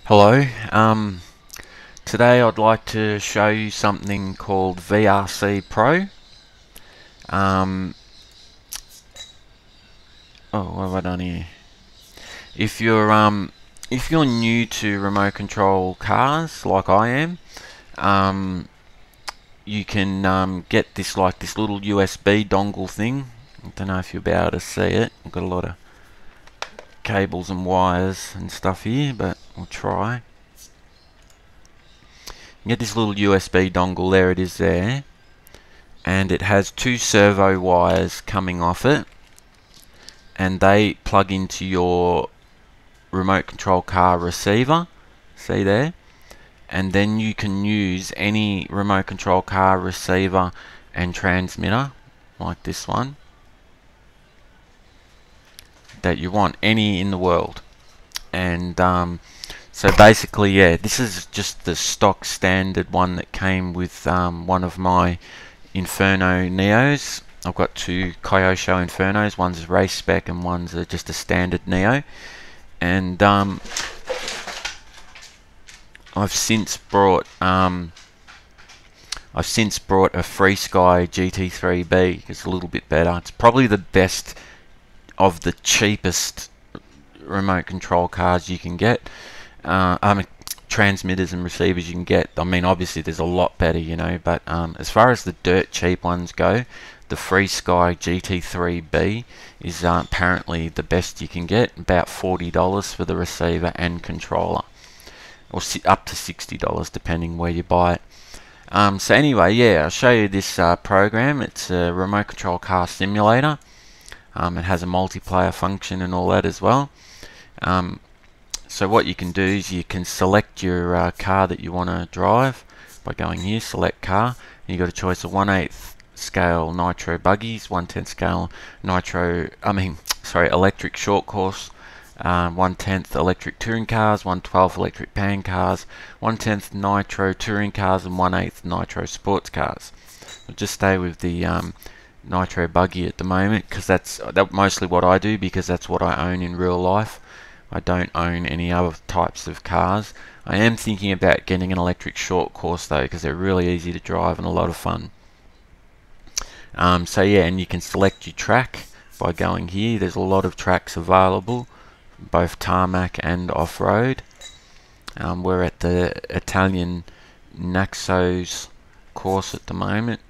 Hello, today I'd like to show you something called VRC Pro. Um, what have I done here? If you're new to remote control cars like I am, you can get this little USB dongle thing. I don't know if you'll be able to see it. I've got a lot of cables and wires and stuff here, but we'll try. You get this little USB dongle, there it is there, and it has two servo wires coming off it, and they plug into your remote control car receiver, see there, and then you can use any remote control car receiver and transmitter like this one that you want, any in the world. And so basically, yeah, this is just the stock standard one that came with one of my Inferno Neos. I've got two Kyosho Infernos, one's a race spec and one's just a standard Neo. And I've since brought a FrSky GT3B. It's a little bit better. It's probably the best of the cheapest remote control cars you can get. Transmitters and receivers you can get. I mean, obviously there's a lot better, you know, but as far as the dirt cheap ones go, the FrSky GT3B is apparently the best you can get. About $40 for the receiver and controller, or up to $60 depending where you buy it. So anyway, yeah, I'll show you this program. It's a remote control car simulator. It has a multiplayer function and all that as well. So what you can do is you can select your car that you want to drive by going here, select car, and you've got a choice of 1/8 scale Nitro buggies, 1/10 scale electric short course, 1/10 electric touring cars, 1/12 electric pan cars, 1/10 Nitro touring cars, and 1/8 Nitro sports cars. I'll just stay with the Nitro buggy at the moment because that's mostly what I do, because that's what I own in real life. I don't own any other types of cars. I am thinking about getting an electric short course though, because they're really easy to drive and a lot of fun. So yeah, and you can select your track by going here. There's a lot of tracks available, both tarmac and off-road. We're at the Italian Naxos course at the moment,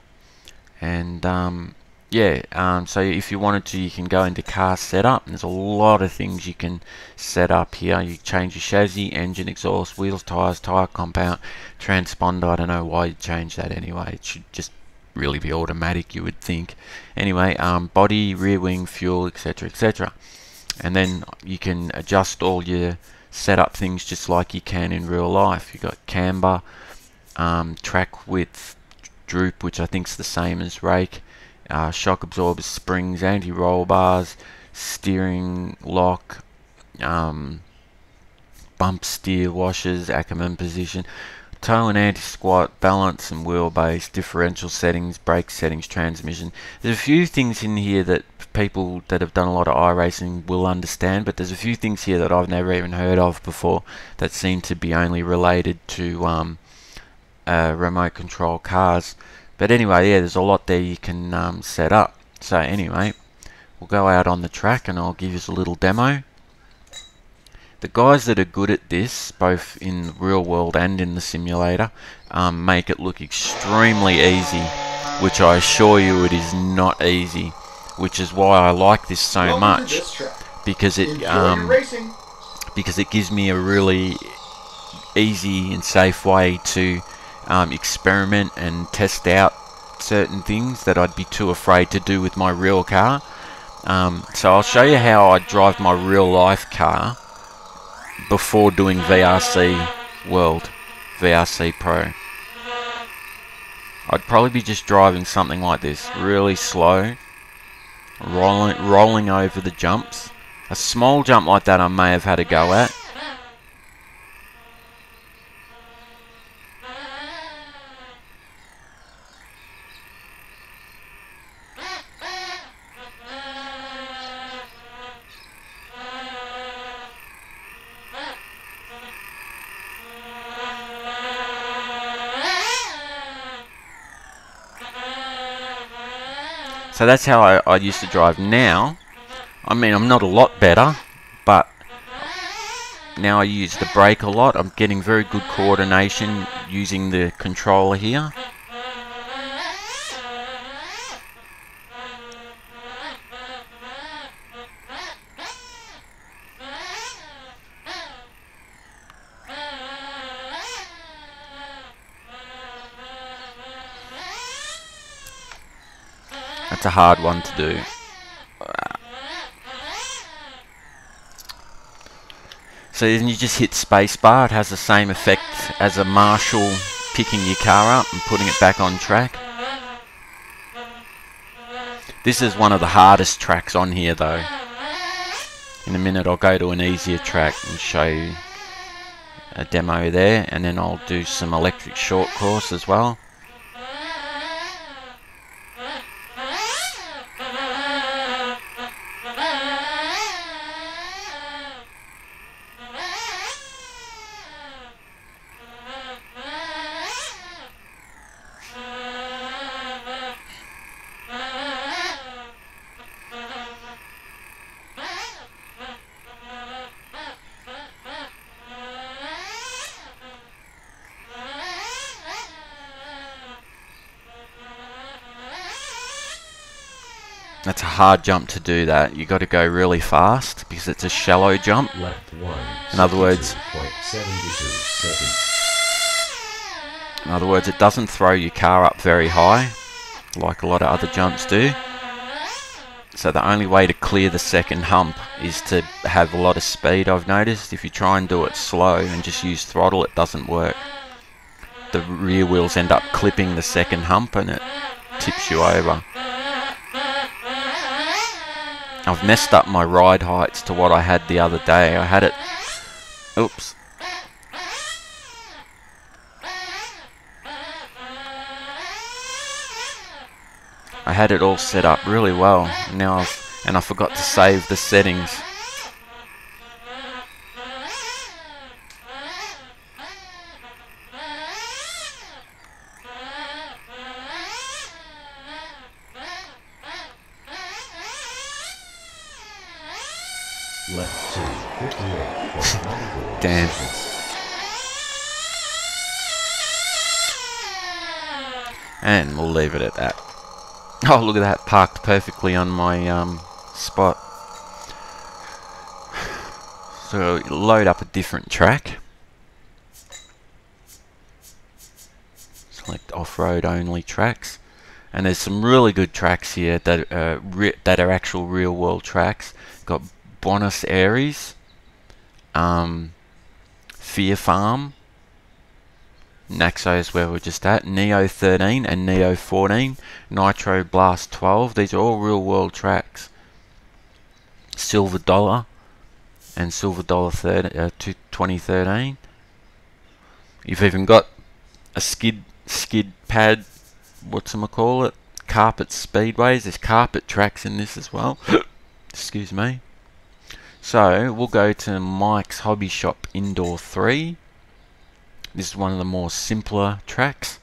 and so if you wanted to, you can go into car setup, and there's a lot of things you can set up here. You change your chassis, engine, exhaust, wheels, tires, tire compound, transponder. I don't know why you change that anyway. It should just really be automatic, you would think. Anyway, body, rear wing, fuel, etc, etc. And then you can adjust all your setup things just like you can in real life. You've got camber, track width, droop, which I think is the same as rake, shock absorbers, springs, anti-roll bars, steering lock, bump steer washers, Ackerman position, tow and anti-squat, balance and wheelbase, differential settings, brake settings, transmission. There's a few things in here that people that have done a lot of iRacing will understand, but there's a few things here that I've never even heard of before that seem to be only related to remote control cars. But anyway, yeah, there's a lot there you can set up. So anyway, we'll go out on the track and I'll give you a little demo. The guys that are good at this, both in the real world and in the simulator, make it look extremely easy, which I assure you it is not easy, which is why I like this so much, because it gives me a really easy and safe way to experiment and test out certain things that I'd be too afraid to do with my real car. So I'll show you how I drive my real life car before doing VRC Pro. I'd probably be just driving something like this, really slow, rolling over the jumps. A small jump like that I may have had a go at. So that's how I used to drive. Now, I mean, I'm not a lot better, but now I use the brake a lot. I'm getting very good coordination using the controller here. That's a hard one to do. So then you just hit spacebar. It has the same effect as a marshal picking your car up and putting it back on track. This is one of the hardest tracks on here though. In a minute I'll go to an easier track and show you a demo there, and then I'll do some electric short course as well. That's a hard jump to do that. You got to go really fast because it's a shallow jump. Left 1, in other words, it doesn't throw your car up very high like a lot of other jumps do. So the only way to clear the second hump is to have a lot of speed, I've noticed. If you try and do it slow and just use throttle, it doesn't work. The rear wheels end up clipping the second hump and it tips you over. I've messed up my ride heights to what I had the other day. I had it... Oops. I had it all set up really well. Now I forgot to save the settings. Left 2, 58.94 Damn. And we'll leave it at that. Oh, look at that, parked perfectly on my spot. So load up a different track. Select off-road only tracks. And there's some really good tracks here that are actual real-world tracks. Got Buenos Aires, Fear Farm, Naxo is where we're just at, Neo 13 and Neo 14, Nitro Blast 12. These are all real world tracks. Silver Dollar and Silver Dollar 2013. You've even got a skid pad, whatchamacallit, carpet speedways. There's carpet tracks in this as well. Excuse me. So we'll go to Mike's Hobby Shop Indoor 3. This is one of the more simpler tracks.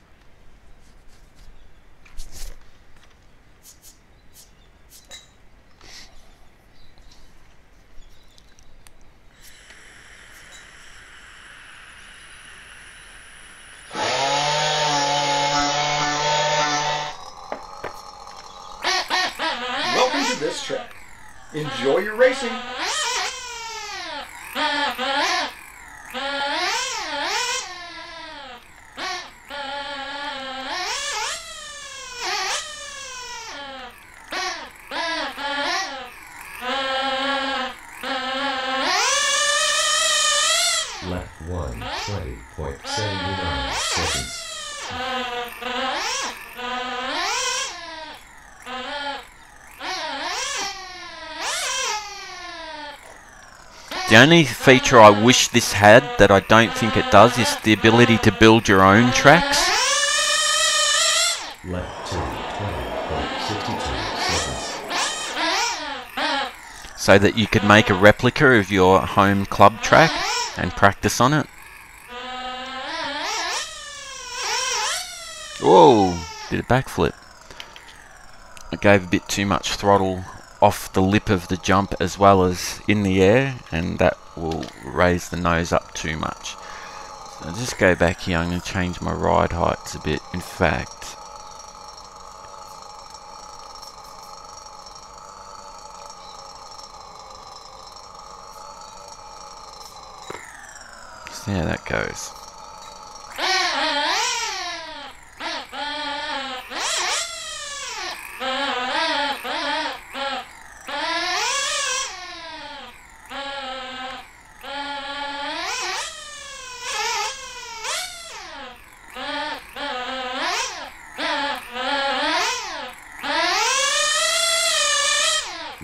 Welcome to this track. Enjoy your racing. Left 1, 20.79 seconds. The only feature I wish this had that I don't think it does is the ability to build your own tracks. Left 2, 20.62 seconds. So that you could make a replica of your home club track and practice on it. Whoa, did a backflip. I gave a bit too much throttle off the lip of the jump as well as in the air, and that will raise the nose up too much. So I'll just go back here. I'm going to change my ride heights a bit. In fact, see how that goes.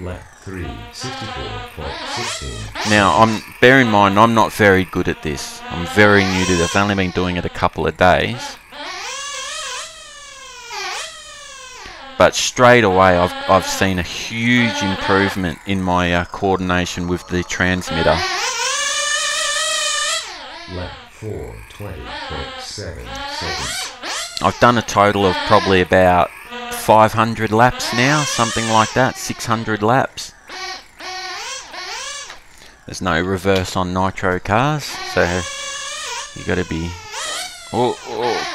Left 3, 64.16. Now, bear in mind, I'm not very good at this. I'm very new to this. I've only been doing it a couple of days. But straight away, I've seen a huge improvement in my coordination with the transmitter. Left 4, 20.7 seconds. I've done a total of probably about 500 laps now, something like that, 600 laps. There's no reverse on Nitro cars, so you got to be... Oh,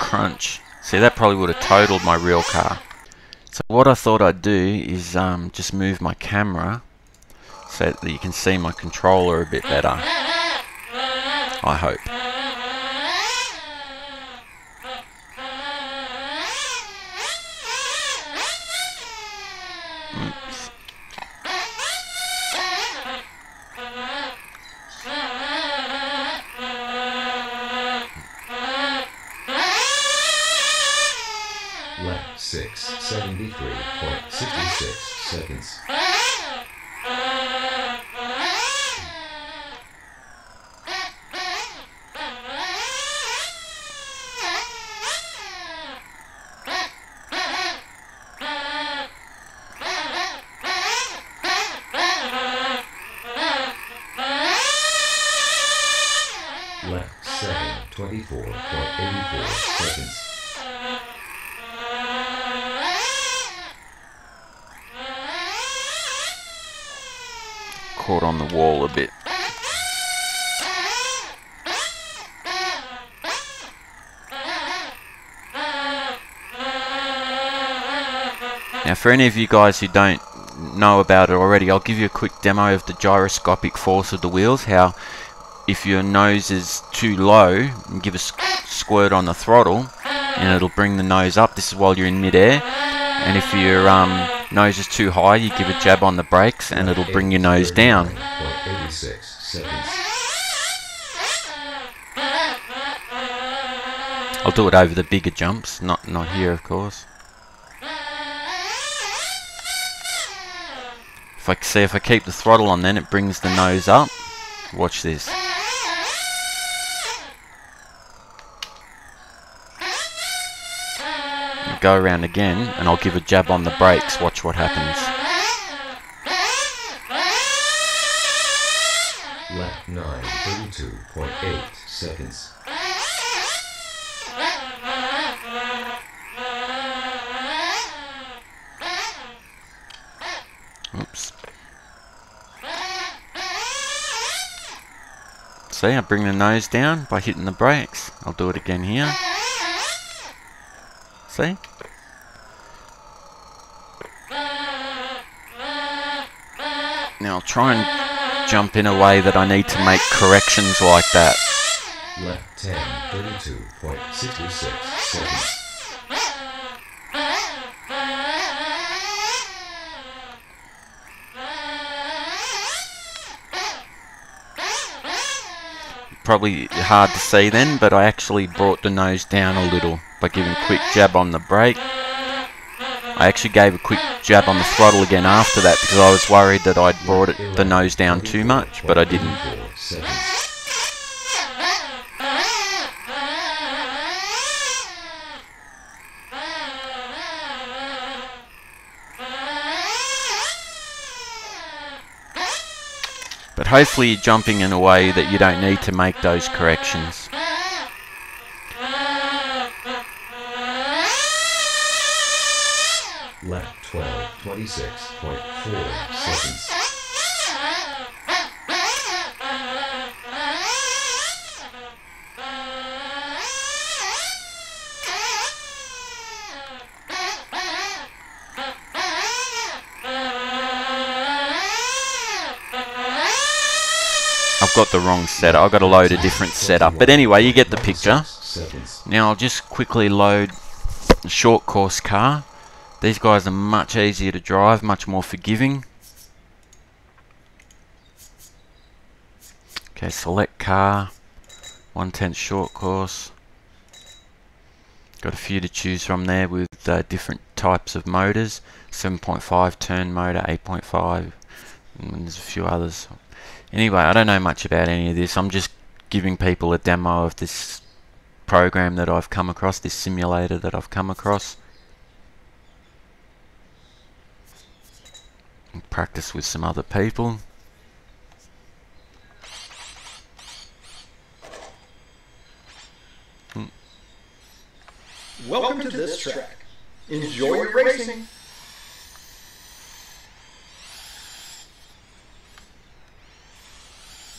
crunch. See, that probably would have totaled my real car. So what I thought I'd do is just move my camera so that you can see my controller a bit better. I hope. Left 6, 73.66 seconds. Left 7, 24.84 seconds. Caught on the wall a bit. Now, for any of you guys who don't know about it already, I'll give you a quick demo of the gyroscopic force of the wheels. How if your nose is too low, you give a squirt on the throttle and it'll bring the nose up. This is while you're in midair. And if your nose is too high, you give a jab on the brakes and it'll bring your nose down. 86 seconds. I'll do it over the bigger jumps, not here, of course. If I keep the throttle on, then it brings the nose up. Watch this. Go around again, and I'll give a jab on the brakes. Watch what happens. Left 9, 32.8 seconds. Oops. See, I bring the nose down by hitting the brakes. I'll do it again here. See? Now I'll try and jump in a way that I need to make corrections like that. Left 10, 32.66 seconds. Probably hard to see then, but I actually brought the nose down a little by giving a quick jab on the brake. I actually gave a quick jab on the throttle again after that because I was worried that I'd brought the nose down too much, but I didn't. But hopefully you're jumping in a way that you don't need to make those corrections. Left 12, 26.4 seconds. I've got the wrong setup. I've got to load a different setup. But anyway, you get the picture. Now I'll just quickly load a short course car. These guys are much easier to drive, much more forgiving. Okay, select car, 1/10 short course. Got a few to choose from there with different types of motors. 7.5 turn motor, 8.5, and there's a few others. Anyway, I don't know much about any of this. I'm just giving people a demo of this program that I've come across, this simulator that I've come across. And practice with some other people. Welcome to this track. Enjoy your racing.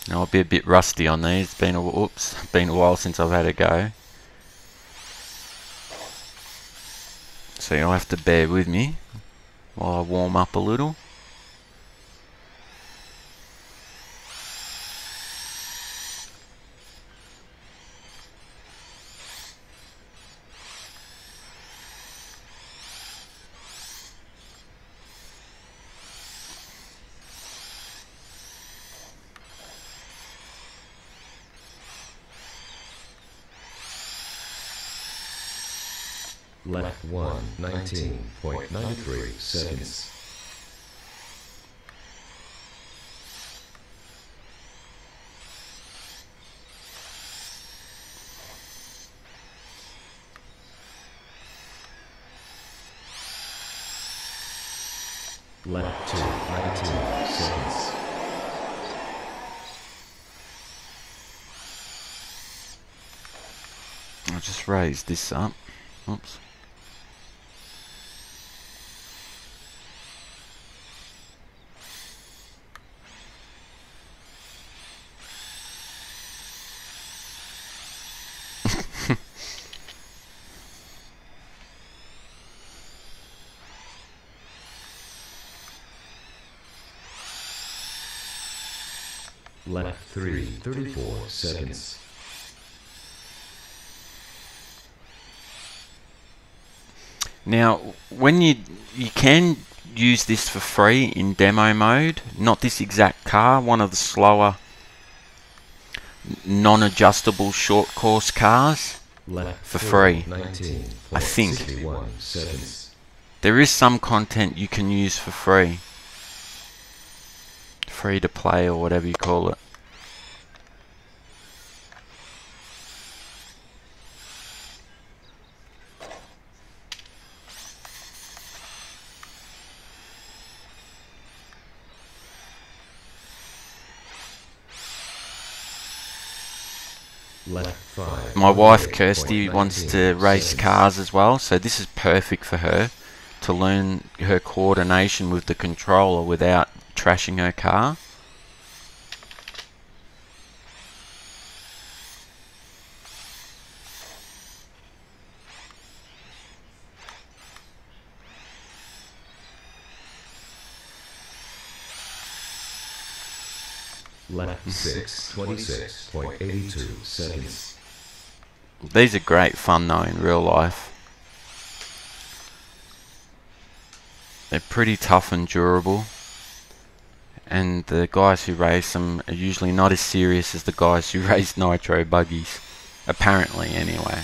Now I'll be a bit rusty on these. It's been a while since I've had a go. So you'll have to bear with me while I warm up a little. Left 1, 19.93 seconds. Left 2, 19 seconds. I'll just raise this up. Oops. Left 3, 34 seconds. Now, when you can use this for free in demo mode, not this exact car, one of the slower non-adjustable short course cars for free, I think. There is some content you can use for free. Free to play or whatever you call it. Left 5. My wife Kirsty wants to race cars as well, so this is perfect for her to learn her coordination with the controller without trashing her car. Left 6, 26.82 seconds. These are great fun though in real life. They're pretty tough and durable, and the guys who race them are usually not as serious as the guys who race Nitro buggies, apparently anyway.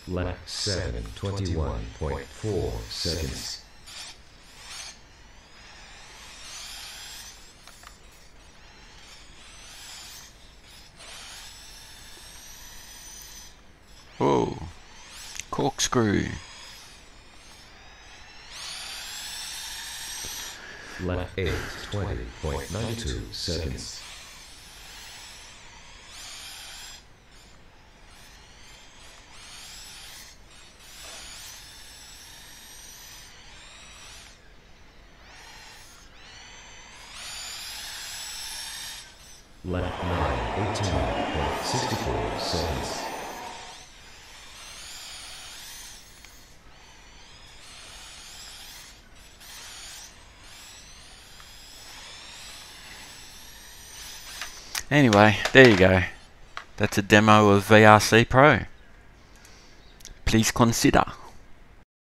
Left 7, 21.4 seconds. Whoa, corkscrew. Left 8, 20.92 seconds. Left 9, 18.64 seconds. Anyway, there you go. That's a demo of VRC Pro. Please consider.